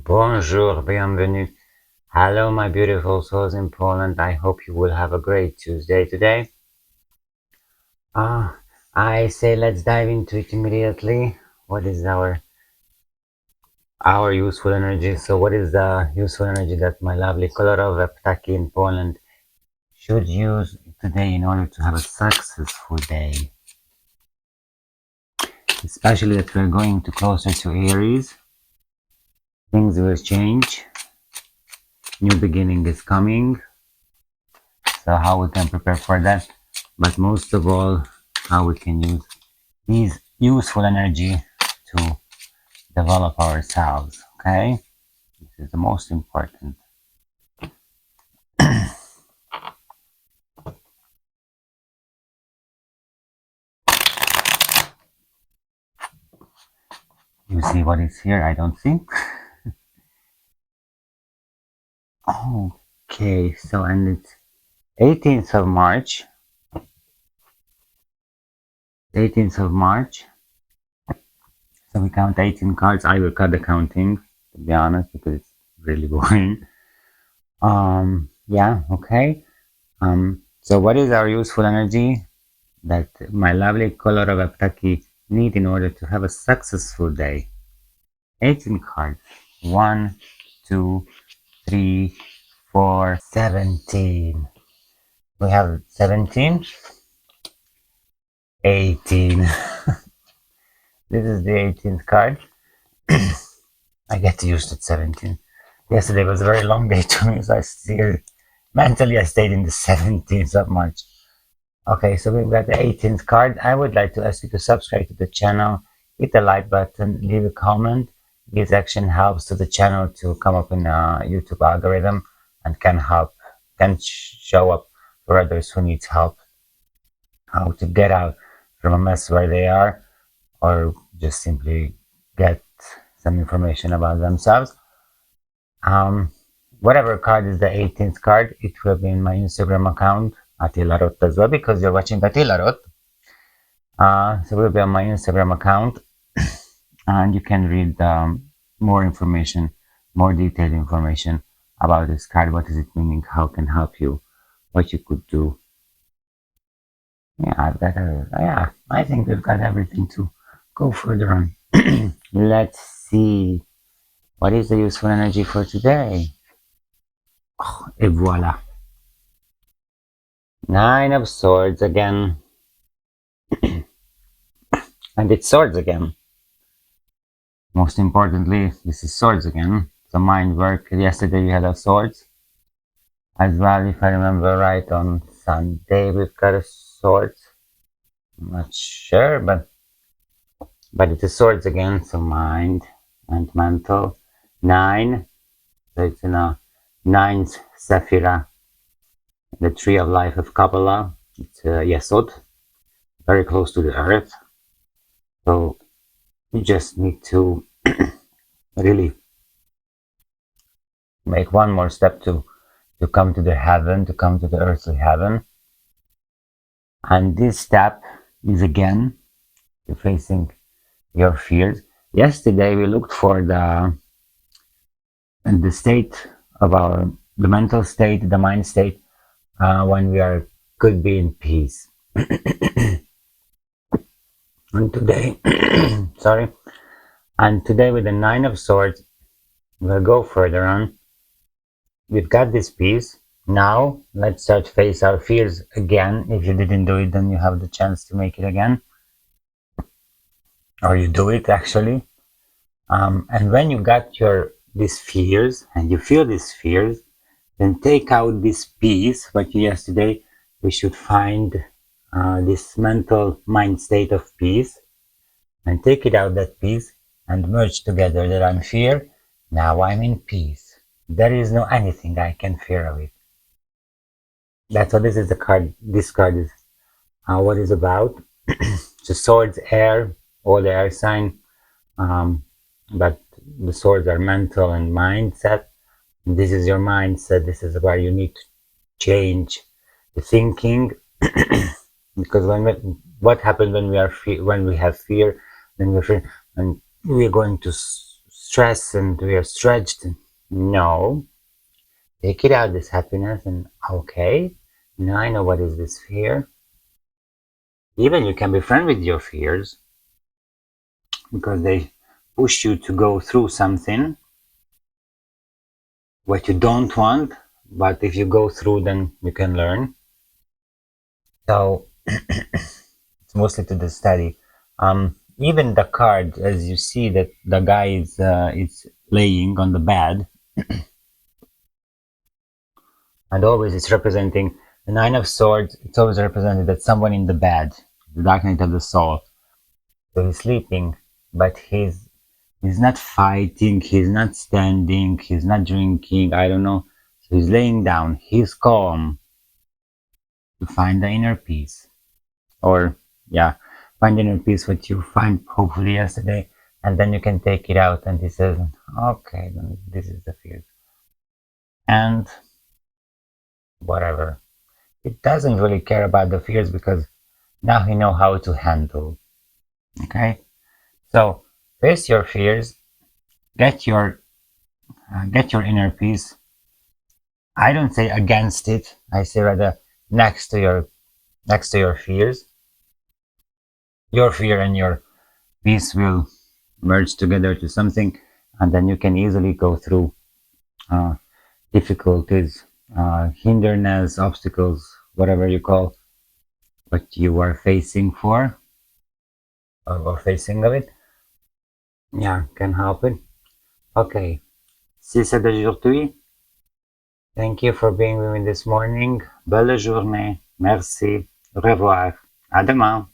Bonjour, bienvenue. Hello, my beautiful souls in Poland. I hope you will have a great Tuesday today. I say let's dive into it immediately. What is our useful energy? So, what is the useful energy that my lovely kolorowe ptaki in Poland should use today in order to have a successful day? Especially that we're going to closer to Aries. Things will change. New beginning is coming. So how we can prepare for that, but most of all, how we can use these useful energy to develop ourselves. Okay, this is the most important. You see what is here? I don't see. Okay, so and it's 18th of March. 18th of March. So we count 18 cards. I will cut the counting, to be honest, because it's really boring. Yeah, okay. So what is our useful energy that my lovely kolorowe ptaki need in order to have a successful day? 18 cards. 1, 2, 3, 4, 17. We have 17, 18. This is the 18th card. I get used to 17. Yesterday was a very long day to me, so I still mentally I stayed in the 17th of March. Okay, so we've got the 18th card. I would like to ask you to subscribe to the channel, hit the like button, leave a comment. This action helps to the channel to come up in a YouTube algorithm and can show up for others who need help, how to get out from a mess where they are, or just simply get some information about themselves. Whatever card is the 18th card, it will be in my Instagram account, Attilarot as well, because you're watching Attilarot. So it will be on my Instagram account, and you can read more information, more detailed information about this card. What is it meaning? How can help you? What you could do? Yeah, I think we've got everything to go further on. Let's see. What is the useful energy for today? Oh, et voila. 9 of Swords again. And it's Swords again. Most importantly, this is Swords again. So mind work. Yesterday we had a Swords as well, if I remember right. On Sunday we've got a Swords. I'm not sure, but it is Swords again. So mind and mental. 9. So it's in a 9th Sephira, the tree of life of Kabbalah. It's Yesod, very close to the earth. So you just need to really make one more step to come to the heaven, to come to the earthly heaven. And this step is again facing your fears. Yesterday we looked for the state of the mental state, the mind state, when we could be in peace. And today, sorry, and today with the 9 of Swords, we'll go further on. We've got this peace. Now let's start to face our fears again. If you didn't do it, then you have the chance to make it again, or you do it actually. And when you got these fears and you feel these fears, then take out this peace. Like yesterday, we should find this mental mind state of peace and take it out, that peace, and merge together that I'm fear. Now I'm in peace. There is no anything I can fear of it. That's what this is the card. This card is what is about. So Swords, air, all the air sign, but the swords are mental and mindset. This is your mindset. This is where you need to change the thinking. Because what happens when we have fear, then we're going to stressed and we are stretched. No. Take it out, this happiness, and okay, now I know what is this fear. Even you can be friends with your fears because they push you to go through something what you don't want, but if you go through, then you can learn. So it's mostly to the study. Even the card, as you see that the guy is laying on the bed, and always it's representing the Nine of Swords. It's always represented that someone in the bed, the Dark Night of the Soul. So he's sleeping, but he's not fighting, he's not standing, he's not drinking, I don't know. So he's laying down, he's calm to find the inner peace. Or, yeah, find the inner peace, what you find hopefully yesterday, and then you can take it out. And he says, okay, then this is the fear. And whatever. It doesn't really care about the fears because now he knows how to handle. Okay? So, face your fears, get your inner peace. I don't say against it. I say rather next to your fears. Your fear and your peace will merge together to something, and then you can easily go through difficulties, hindrances, obstacles, whatever you call what you are facing for or facing of it. Yeah, can help it. Okay. Si c'est d'aujourd'hui. Thank you for being with me this morning. Belle journée. Merci. Au revoir. À demain.